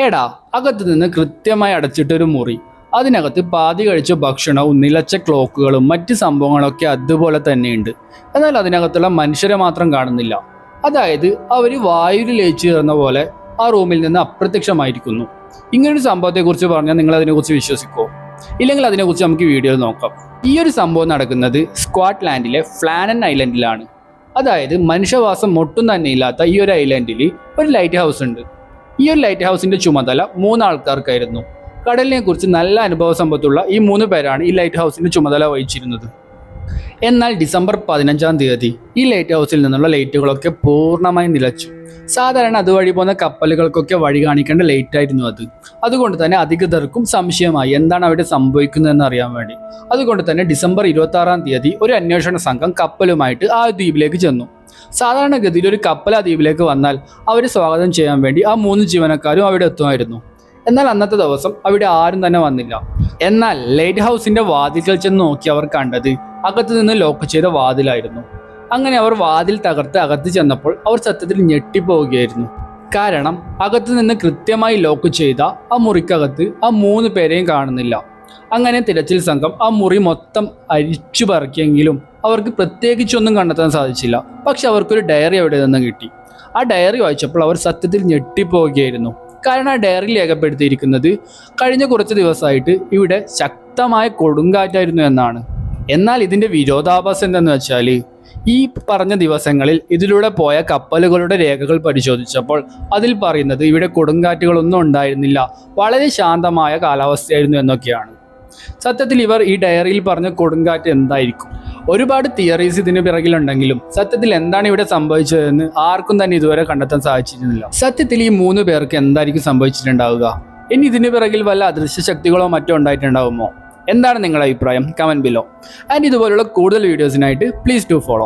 എടാ, അകത്തു നിന്ന് കൃത്യമായി അടച്ചിട്ടൊരു മുറി, അതിനകത്ത് പാതി കഴിച്ച ഭക്ഷണവും നിലച്ച ക്ലോക്കുകളും മറ്റ് സംഭവങ്ങളൊക്കെ അതുപോലെ തന്നെയുണ്ട്. എന്നാൽ അതിനകത്തുള്ള മനുഷ്യരെ മാത്രം കാണുന്നില്ല. അതായത് അവർ വായുവിൽ ലയിച്ചു ചേർന്ന പോലെ ആ റൂമിൽ നിന്ന് അപ്രത്യക്ഷമായിരിക്കുന്നു. ഇങ്ങനൊരു സംഭവത്തെക്കുറിച്ച് പറഞ്ഞാൽ നിങ്ങൾ അതിനെക്കുറിച്ച് വിശ്വസിക്കുമോ? ഇല്ലെങ്കിൽ അതിനെക്കുറിച്ച് നമുക്ക് വീഡിയോയിൽ നോക്കാം. ഈ ഒരു സംഭവം നടക്കുന്നത് സ്കോട്ട്ലാൻഡിലെ ഫ്ലാനൻ ഐലൻഡിലാണ്. അതായത് മനുഷ്യവാസം ഒട്ടും തന്നെ ഇല്ലാത്ത ഈ ഒരു ഐലൻഡിൽ ഒരു ലൈറ്റ് ഹൗസ് ഉണ്ട്. ഈ ഒരു ലൈറ്റ് ഹൗസിന്റെ ചുമതല 3 ആൾക്കാർക്കായിരുന്നു. കടലിനെ കുറിച്ച് നല്ല അനുഭവ സമ്പത്തുള്ള ഈ 3 പേരാണ് ഈ ലൈറ്റ് ഹൗസിന്റെ ചുമതല വഹിച്ചിരുന്നത്. എന്നാൽ ഡിസംബർ 15-ാം തീയതി ഈ ലൈറ്റ് ഹൗസിൽ നിന്നുള്ള ലൈറ്റുകളൊക്കെ പൂർണ്ണമായി നിലച്ചു. സാധാരണ അതുവഴി പോകുന്ന കപ്പലുകൾക്കൊക്കെ വഴി കാണിക്കേണ്ട ലൈറ്റ് ആയിരുന്നു അത്. അതുകൊണ്ട് തന്നെ അധികൃതർക്കും സംശയമായി എന്താണ് അവിടെ സംഭവിക്കുന്നതെന്ന് അറിയാൻ വേണ്ടി. അതുകൊണ്ട് തന്നെ ഡിസംബർ 26-ാം തീയതി ഒരു അന്വേഷണ സംഘം കപ്പലുമായിട്ട് ആ ദ്വീപിലേക്ക് ചെന്നു. സാധാരണഗതിയിൽ ഒരു കപ്പൽ ആ ദ്വീപിലേക്ക് വന്നാൽ അവരെ സ്വാഗതം ചെയ്യാൻ വേണ്ടി ആ 3 ജീവനക്കാരും അവിടെ എത്തുമായിരുന്നു. എന്നാൽ അന്നത്തെ ദിവസം അവിടെ ആരും തന്നെ വന്നില്ല. എന്നാൽ ലൈറ്റ് ഹൗസിന്റെ വാതിൽക്കൽ ചെന്ന് നോക്കി അവർ കണ്ടത് അകത്ത് നിന്ന് ലോക്ക് ചെയ്ത വാതിലായിരുന്നു. അങ്ങനെ അവർ വാതിൽ തകർത്ത് അകത്ത് ചെന്നപ്പോൾ അവർ സത്യത്തിൽ ഞെട്ടിപ്പോവുകയായിരുന്നു. കാരണം അകത്ത് നിന്ന് കൃത്യമായി ലോക്ക് ചെയ്ത ആ മുറിക്കകത്ത് ആ 3 പേരെയും കാണുന്നില്ല. അങ്ങനെ തിരച്ചിൽ സംഘം ആ മുറി മൊത്തം അരിച്ചു പറക്കിയെങ്കിലും അവർക്ക് പ്രത്യേകിച്ചൊന്നും കണ്ടെത്താൻ സാധിച്ചില്ല. പക്ഷെ അവർക്കൊരു ഡയറി അവിടെ നിന്ന് കിട്ടി. ആ ഡയറി വായിച്ചപ്പോൾ അവർ സത്യത്തിൽ ഞെട്ടിപ്പോവുകയായിരുന്നു. കാരണം ആ ഡയറി രേഖപ്പെടുത്തിയിരിക്കുന്നത് കഴിഞ്ഞ കുറച്ച് ദിവസമായിട്ട് ഇവിടെ ശക്തമായ കൊടുങ്കാറ്റായിരുന്നു എന്നാണ്. എന്നാൽ ഇതിൻ്റെ വിരോധാഭാസം എന്തെന്ന് വെച്ചാൽ ഈ പറഞ്ഞ ദിവസങ്ങളിൽ ഇതിലൂടെ പോയ കപ്പലുകളുടെ രേഖകൾ പരിശോധിച്ചപ്പോൾ അതിൽ പറയുന്നത് ഇവിടെ കൊടുങ്കാറ്റുകളൊന്നും ഉണ്ടായിരുന്നില്ല, വളരെ ശാന്തമായ കാലാവസ്ഥയായിരുന്നു എന്നൊക്കെയാണ്. സത്യത്തിൽ ഇവർ ഈ ഡയറിയിൽ പറഞ്ഞ കൊടുങ്കാറ്റ് എന്തായിരിക്കും? ഒരുപാട് തിയറീസ് ഇതിന് പിറകിലുണ്ടെങ്കിലും സത്യത്തിൽ എന്താണ് ഇവിടെ സംഭവിച്ചതെന്ന് ആർക്കും തന്നെ ഇതുവരെ കണ്ടെത്താൻ സാധിച്ചിരുന്നില്ല. സത്യത്തിൽ ഈ 3 പേർക്ക് എന്തായിരിക്കും സംഭവിച്ചിട്ടുണ്ടാവുക? ഇനി ഇതിന് പിറകിൽ വല്ല അദൃശ്യ ശക്തികളോ മറ്റോ ഉണ്ടായിട്ടുണ്ടാവുമോ? എന്താണ് നിങ്ങളുടെ അഭിപ്രായം? Comment below. ആൻഡ് ഇതുപോലുള്ള കൂടുതൽ വീഡിയോസിനായിട്ട് പ്ലീസ് ഡു ഫോളോ.